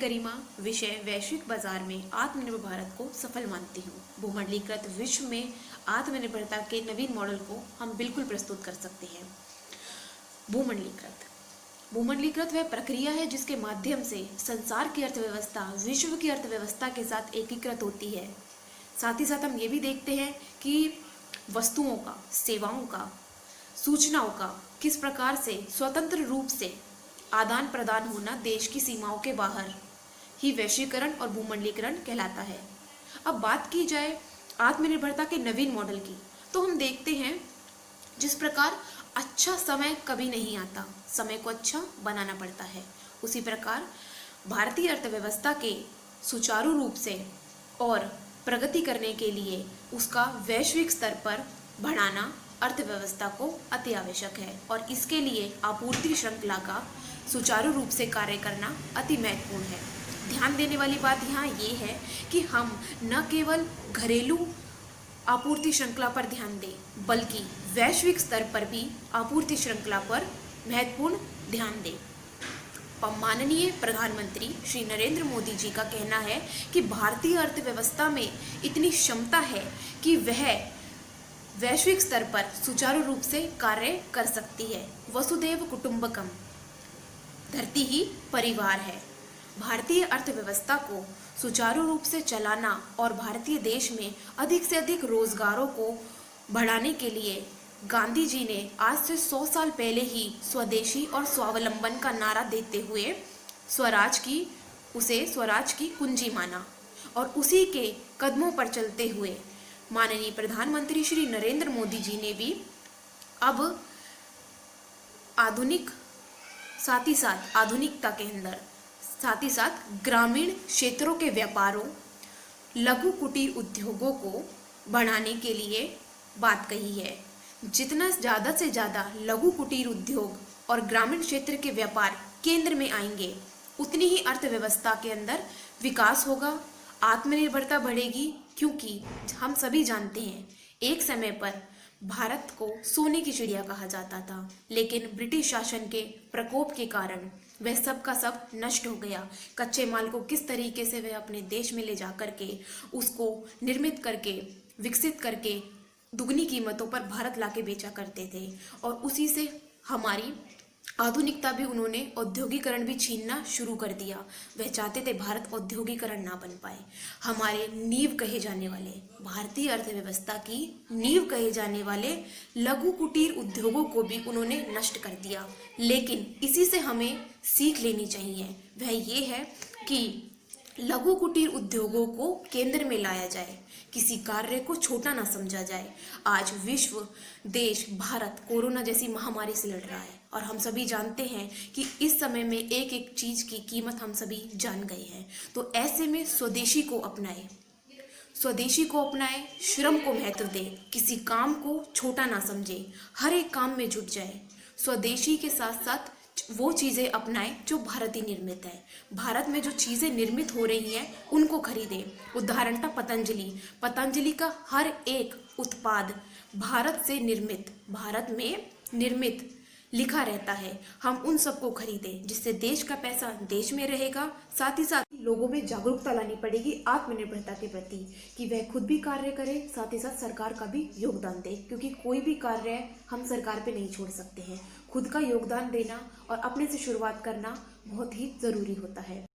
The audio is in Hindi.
गरिमा विषय वैश्विक बाजार में आत्मनिर्भर भारत को सफल मानती हूँ। भूमंडलीकृत विश्व में आत्मनिर्भरता के नवीन मॉडल को हम बिल्कुल प्रस्तुत कर सकते हैं। भूमंडलीकृत वह प्रक्रिया है जिसके माध्यम से संसार की अर्थव्यवस्था विश्व की अर्थव्यवस्था के साथ एकीकृत होती है। साथ ही साथ हम ये भी देखते हैं कि वस्तुओं का, सेवाओं का, सूचनाओं का किस प्रकार से स्वतंत्र रूप से आदान प्रदान होना देश की सीमाओं के बाहर ही वैश्वीकरण और भूमंडलीकरण कहलाता है। अब बात की जाए आत्मनिर्भरता के नवीन मॉडल की, तो हम देखते हैं जिस प्रकार अच्छा समय कभी नहीं आता, समय को अच्छा बनाना पड़ता है, उसी प्रकार भारतीय अर्थव्यवस्था के सुचारू रूप से और प्रगति करने के लिए उसका वैश्विक स्तर पर बढ़ाना अर्थव्यवस्था को अति आवश्यक है और इसके लिए आपूर्ति श्रृंखला का सुचारू रूप से कार्य करना अति महत्वपूर्ण है। ध्यान देने वाली बात यहाँ ये है कि हम न केवल घरेलू आपूर्ति श्रृंखला पर ध्यान दें, बल्कि वैश्विक स्तर पर भी आपूर्ति श्रृंखला पर महत्वपूर्ण ध्यान दें। माननीय प्रधानमंत्री श्री नरेंद्र मोदी जी का कहना है कि भारतीय अर्थव्यवस्था में इतनी क्षमता है कि वह वैश्विक स्तर पर सुचारू रूप से कार्य कर सकती है। वसुधैव कुटुंबकम, धरती ही परिवार है। भारतीय अर्थव्यवस्था को सुचारू रूप से चलाना और भारतीय देश में अधिक से अधिक रोजगारों को बढ़ाने के लिए गांधी जी ने आज से 100 साल पहले ही स्वदेशी और स्वावलंबन का नारा देते हुए स्वराज की कुंजी माना और उसी के कदमों पर चलते हुए माननीय प्रधानमंत्री श्री नरेंद्र मोदी जी ने भी अब आधुनिकता के अंदर साथ ही साथ ग्रामीण क्षेत्रों के व्यापारों, लघु कुटीर उद्योगों को बढ़ाने के लिए बात कही है। जितना ज़्यादा से ज़्यादा लघु कुटीर उद्योग और ग्रामीण क्षेत्र के व्यापार केंद्र में आएंगे, उतनी ही अर्थव्यवस्था के अंदर विकास होगा, आत्मनिर्भरता बढ़ेगी। क्योंकि हम सभी जानते हैं एक समय पर भारत को सोने की चिड़िया कहा जाता था, लेकिन ब्रिटिश शासन के प्रकोप के कारण वह सब का सब नष्ट हो गया। कच्चे माल को किस तरीके से वह अपने देश में ले जा करके उसको निर्मित करके विकसित करके दुगनी कीमतों पर भारत लाके बेचा करते थे और उसी से हमारी आधुनिकता भी उन्होंने औद्योगिकरण भी छीनना शुरू कर दिया। वह चाहते थे भारत औद्योगिकरण ना बन पाए। हमारे नींव कहे जाने वाले, भारतीय अर्थव्यवस्था की नींव कहे जाने वाले लघु कुटीर उद्योगों को भी उन्होंने नष्ट कर दिया। लेकिन इसी से हमें सीख लेनी चाहिए, वह ये है कि लघु कुटीर उद्योगों को केंद्र में लाया जाए, किसी कार्य को छोटा ना समझा जाए। आज विश्व देश भारत कोरोना जैसी महामारी से लड़ रहा है और हम सभी जानते हैं कि इस समय में एक एक चीज की कीमत हम सभी जान गए हैं। तो ऐसे में स्वदेशी को अपनाए, श्रम को महत्व दे, किसी काम को छोटा ना समझे, हर एक काम में जुट जाए। स्वदेशी के साथ साथ वो चीज़ें अपनाएं जो भारत ही निर्मित है। भारत में जो चीज़ें निर्मित हो रही हैं उनको खरीदें। उदाहरणतः पतंजलि का हर एक उत्पाद भारत में निर्मित लिखा रहता है। हम उन सबको खरीदें जिससे देश का पैसा देश में रहेगा। साथ ही साथ लोगों में जागरूकता लानी पड़ेगी आत्मनिर्भरता के प्रति कि वह खुद भी कार्य करे, साथ ही साथ सरकार का भी योगदान दे, क्योंकि कोई भी कार्य हम सरकार पे नहीं छोड़ सकते हैं। खुद का योगदान देना और अपने से शुरुआत करना बहुत ही ज़रूरी होता है।